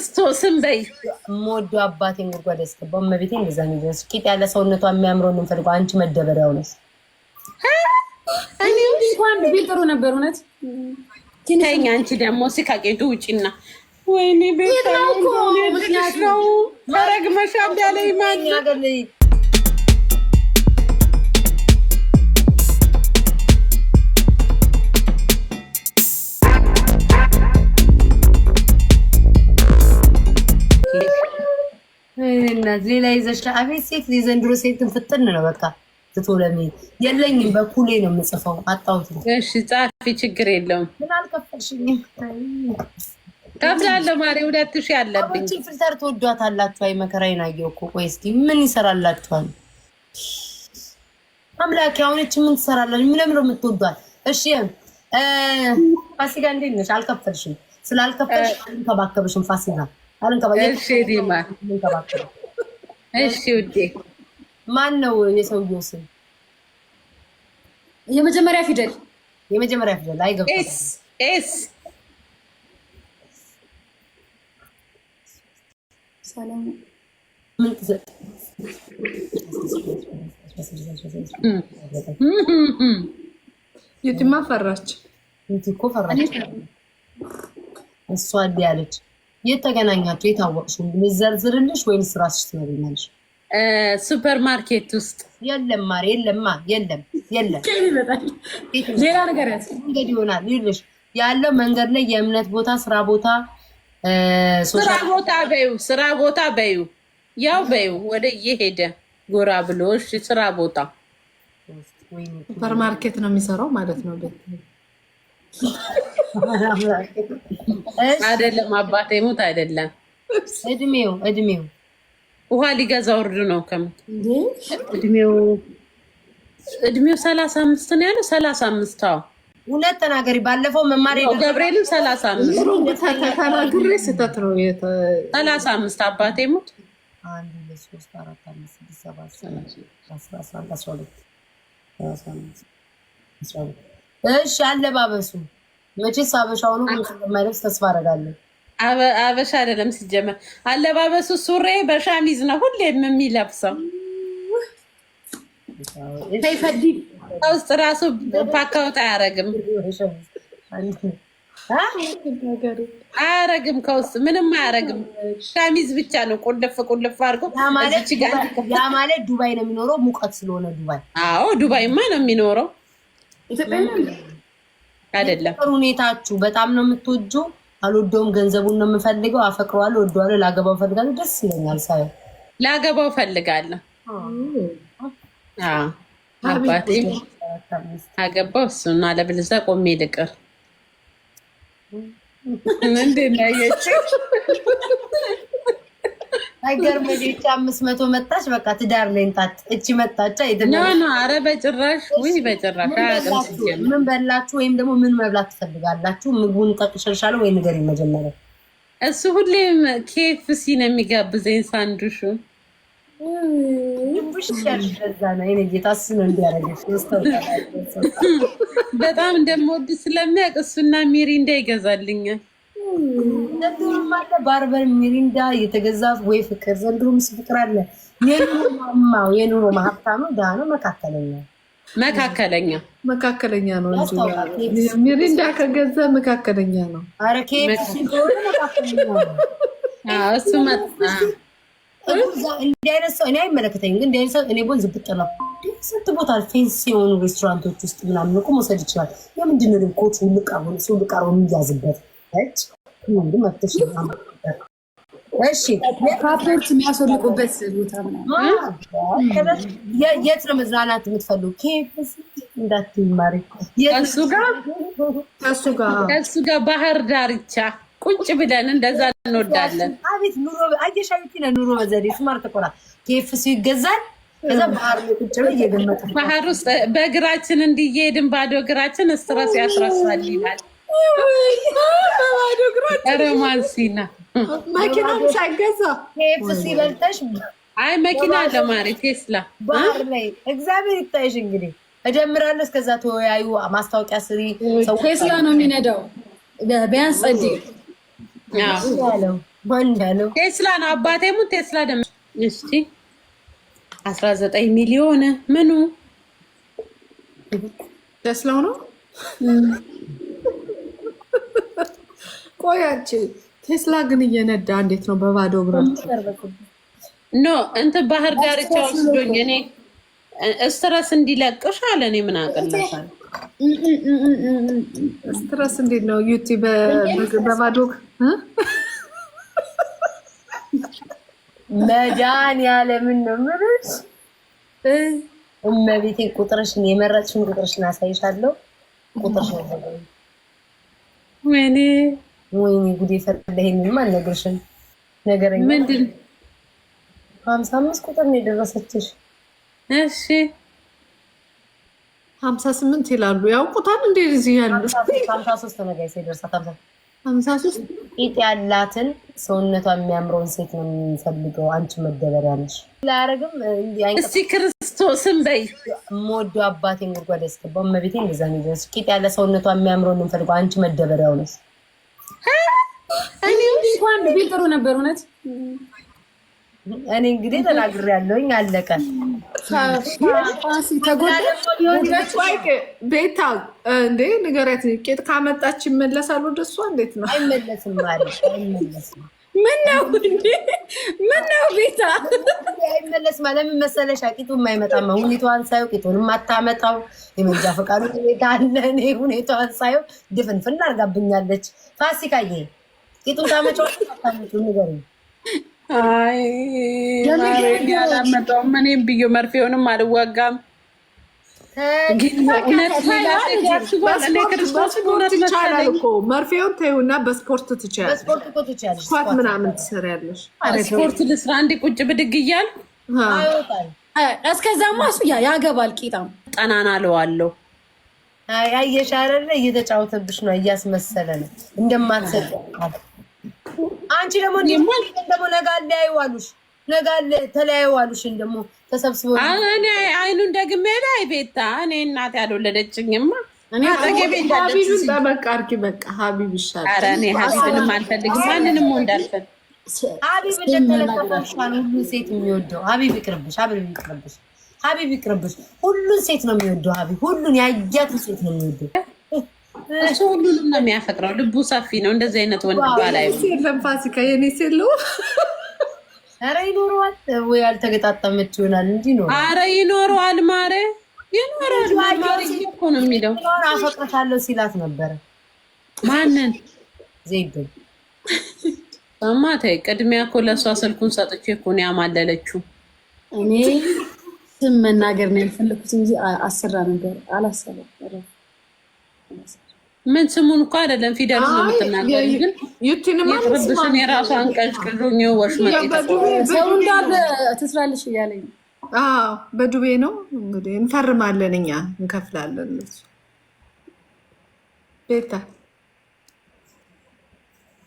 ክርስቶስን በይ ሞዶ አባቴን ጉድጓድ ያስገባው መቤቴ እንደዛ ነው። ቂጥ ያለ ሰውነቷ የሚያምረው ነው ፈልገው አንቺ መደበሪያው ነሽ። እኔ እንኳን ቢጥሩ ነበር እውነት ተኛ። አንቺ ደግሞ ሲካቄቱ ውጪና ወይኔ ቤት ነው መረግመሻል ያለኝ ማን ያገለ ሌላ ይዘሽ አቤት ሴት ዘንድሮ ሴትን ፍጥን ነው በቃ ትቶለሚ የለኝም በኩሌ ነው የምጽፈው አጣውት ነው። እሺ ጻፊ ችግር የለውም። ምን አልከፈልሽኝም? ከፍላለሁ ማሪ 2000 አለብኝ። እቺ ፊልተር ትወዷታላችሁ? አይ መከራዬን አየሁ እኮ። ቆይ እስኪ ምን ይሰራላችኋል? አምላኬ አሁን እቺ ምን ትሰራላችሁ? ምን ለምን ነው የምትወዷት? እሺ ፋሲካ እንዴት ነሽ? አልከፈልሽም። ስላልከፈልሽ አንከባከብሽም ፋሲካ እሺ ዲማ እሺ ውዴ ማን ነው የሰውየው ስም? የመጀመሪያ ፊደል አይገባም። ኤስ ሰላም ምን ትሰጥ የትማ ፈራች እኮ ፈራች። እሷ እንዲህ አለች። የት ተገናኛችሁ? የታወቅሽው ልዘርዝርልሽ ወይስ ራስሽ ትነግሪኛለሽ? ሱፐር ማርኬት ውስጥ የለም ማር የለም ሌላ ነገር መንገድ ይሆናል ይልሽ ያለው መንገድ ላይ የእምነት ቦታ ስራ ቦታ በዩ ያው በዩ ወደ እየሄደ ጎራ ብሎ እሺ ስራ ቦታ ሱፐር ማርኬት ነው የሚሰራው ማለት ነው። አይደለም አባቴ ሞት አይደለም። እድሜው ውሃ ሊገዛ ወርዱ ነው። እድሜው 35 ነው ያለው። 35 አዎ እውነት ተናገሪ። ባለፈው መማር ገብርኤልም 35 ተናግሬ ስህተት ነው 35 አባቴ ሞት 1 2 3 4 5 6 7 እሺ አለባበሱ መቼስ አበሻው ነው እንደማይለብስ ተስፋ አደርጋለሁ። አበሻ አይደለም ሲጀመር አለባበሱ ሱሪ በሻሚዝ ነው ሁሌም የሚለብሰው። ተይፈዲ ውስጥ ራሱ ፓካውት አያረግም ከውስጥ ምንም አያረግም። ሻሚዝ ብቻ ነው ቁልፍ አድርጎ ያ ማለት ዱባይ ነው የሚኖረው ሙቀት ስለሆነ ዱባይ። አዎ ዱባይማ ነው የሚኖረው አይደለም። ሁኔታችሁ በጣም ነው የምትወጂው? አልወደውም፣ ገንዘቡን ነው የምፈልገው፣ አፈቅረዋለሁ፣ ወደዋለሁ፣ ላገባው ፈልጋለሁ። ደስ ይለኛል ሳይ ላገባው ፈልጋለሁ። አባቴ አገባው እሱና ለብልዛ ቆሜ ልቅር እንዴት ነው ያየችው? አይገርምሽ? 500 መጣች በቃ ትዳር ላይ እንጣት እቺ መጣቻ ኖ ኧረ በጭራሽ ወይ በጭራሽ። ምን በላችሁ ወይም ደግሞ ምን መብላት ትፈልጋላችሁ? ምግቡን ጠቅሸሻለሁ ወይ ንገሪኝ መጀመሪያ። እሱ ሁሌም KFC ነው የሚጋብዘኝ ሳንዱሹ ይቡሽ ያልዘዛ ነው እኔ ጌታስ ነው እንዲያረጋሽ በጣም እንደምወድ ስለሚያውቅ እሱና ሚሪንዳ ይገዛልኛል። ዘንድሮም አለ ባርበር ሚሪንዳ የተገዛ ወይ ፍቅር ዘንድሮም ፍቅር አለ። የኑሮ ሀብታም ነው ደሃ ነው መካከለኛ ነው እንጂ ሚሪንዳ ከገዛ መካከለኛ ነው። ኧረ KFC መካከለኛ ነው። እሱ እንዲህ አይነት ሰው እኔ አይመለከተኝም፣ ግን እንዲህ አይነት ሰው እኔ ቦን ዝብጥ ነው። ስንት ቦታ ፌንስ የሆኑ ሬስቶራንቶች ውስጥ ምናምን እኮ መውሰድ ይችላል። የምንድን ነው ኮች ልቃሩ የሚያዝበት እሺ ፓፖርት የሚያስወልቁበት ቦታ የት ነው መዝናናት የምትፈልጉ? KFC እንዳትማሪ ከእሱ ጋር ባህር ዳርቻ ቁጭ ብለን እንደዛ እንወዳለን። አቤት ኑሮ አየሻዊት ኑሮ በዘዴ ስማርት ቆራ KFC ይገዛል። ከዛ ባህር ላይ ቁጭ ብለን እየገመጠ ባህር ውስጥ በእግራችን እንዲሄድን ባዶ እግራችን ስትረስ ያስረሳል ይላል። ረማንሲና መኪናም ሳይገዛ KFC በልተሽ አይ መኪና አለ ማሪ ቴስላ ባህር ላይ እግዚአብሔር ይታይሽ። እንግዲህ እጀምራለሁ። እስከዛ ተወያዩ፣ ማስታወቂያ ስሪ። ቴስላ ነው የሚነዳው ቢያንስ ጸዲ ማን ያለው? ቴስላ ነው አባቴ ሙት ቴስላ ደም እስቲ 19 ሚሊዮን ምኑ ቴስላው ነው። ቆያች ቴስላ ግን እየነዳ እንዴት ነው በባዶ እግሩ? ኖ እንትን ባህር ዳርቻ ወስዶኝ እኔ ስትረስ እንዲለቅሽ አለ። እኔ ምን አቀላሻል? ስትረስ እንዴት ነው ዩቲ በባዶ መድኃኒዓለምን ነው የምልሽ። እመቤቴ ቁጥርሽን የመረጥሽን ቁጥርሽን አሳይሻለሁ። ቁጥርሽን ወይኔ ጉዴ ፈላ። ይሄንንም አልነግርሽም። ነገረኛ ምንድን 55 ቁጥር ነው የደረሰችሽ። እሺ 58 ይላሉ። ያውቁታል እንዴ እዚህ ያሉ 53 ነው ጋይስ የደረሳት 53 ቂጥ ያላትን ሰውነቷ የሚያምረውን ሴት ነው የሚፈልገው። አንቺ መደበሪያ ነሽ። ላረግም እስቲ ክርስቶስን በይ ሞዶ አባቴን ጉድጓድ ያስገባው እመቤቴ እንደዛ ነው ይደርስ። ቂጥ ያለ ሰውነቷ የሚያምረውን ነው የሚፈልገው። አንቺ መደበሪያው ነሽ። እኔ እንኳን ቢጥሩ ነበር እውነት። እኔ እንግዲህ ተናግሬያለሁኝ። አለቀ። ቤታ እንዴ ንገረት። ቄጥ ካመጣች ይመለሳሉ ወደሷ? እንዴት ነው? አይመለስም ማለት አይመለስም። ምነው እንዴ? ምነው ቤታ አይመለስም ማለት ምን መሰለሽ? ቂጡ የማይመጣማ ሁኔታዋን ሳይው ቂጡን ማታመጣው የመንጃ ፈቃዱ ሁኔታ አለ። እኔ ሁኔታዋን ሳይው ድፍንፍን አድርጋብኛለች። ፋሲካዬ ቂጡን ታመጪው ታመጪው ንገሪኝ። አይ ያላመጣው እኔም ብዬ መርፌውንም አልዋጋም። በስፖርት ይቻላል እኮ መርፌውን ተይውና በስፖርት ትችያለሽ። ስኳት ምናምን ትሰሪያለሽ። ስፖርት ልስራ እንዲ ቁጭ ብድግ እያልኩ እስከዛማ እሱ ያገባል። ቂጣም ጠናና ለዋለሁ። አየሽ አይደለ? እየተጫወተብሽ ነው፣ እያስመሰለ ነው እንደማትሰጥ። አንቺ ደግሞ ደግሞ ነገ አለያዩዋሉሽ፣ ነገ ተለያዩዋሉሽ። ደግሞ ተሰብስበው እኔ አይኑን ደግሜ ላይ ቤታ እኔ እናት ያልወለደችኝማ እኔ አጠገቤ ሀቢብን ጠበቅ አድርጊ። በቃ ሀቢብ ይሻላል። ኧረ እኔ ሀቢብንም አልፈልግም፣ ማንንም ወንድ አልፈልግም። ሀቢብ እንደተለቀቀሽ ሁሉን ሴት የሚወደው ሀቢብ ይቅርብሽ፣ ሀቢብ ይቅርብሽ፣ ሀቢብ ይቅርብሽ። ሁሉን ሴት ነው የሚወደው ሀቢብ፣ ሁሉን ያያትን ሴት ነው የሚወደው። እሱ ሁሉንም ነው የሚያፈቅረው። ልቡ ሰፊ ነው። እንደዚህ አይነት ወንድ ባላይ የለም። ፋሲካ የኔ ሴለው ኧረ ይኖረዋል ወይ አልተገጣጠመች ይሆናል እንጂ ነው። ኧረ ይኖረዋል ማሬ፣ ይኖረዋል ማሬ እኮ ነው የሚለው። አፈቅርሻለሁ ሲላት ነበረ። ማንን? ዜድን ማታ ቅድሚያ እኮ ለእሷ ስልኩን ሰጥቼ እኮ ነው ያማለለችው። እኔ ስም መናገር ነው የፈለኩት እንጂ አሰራ ነገር አላሰበም። ምን ስሙን እኮ አይደለም ፊደል ነው የምትናገር። ግን ይቅርብሽን የራሷን ቀጭቅሉኝ ወሽመጥ ሰው እንዳለ ትስራለሽ እያለኝ በዱቤ ነው እንግዲህ እንፈርማለን፣ እኛ እንከፍላለን ቤታ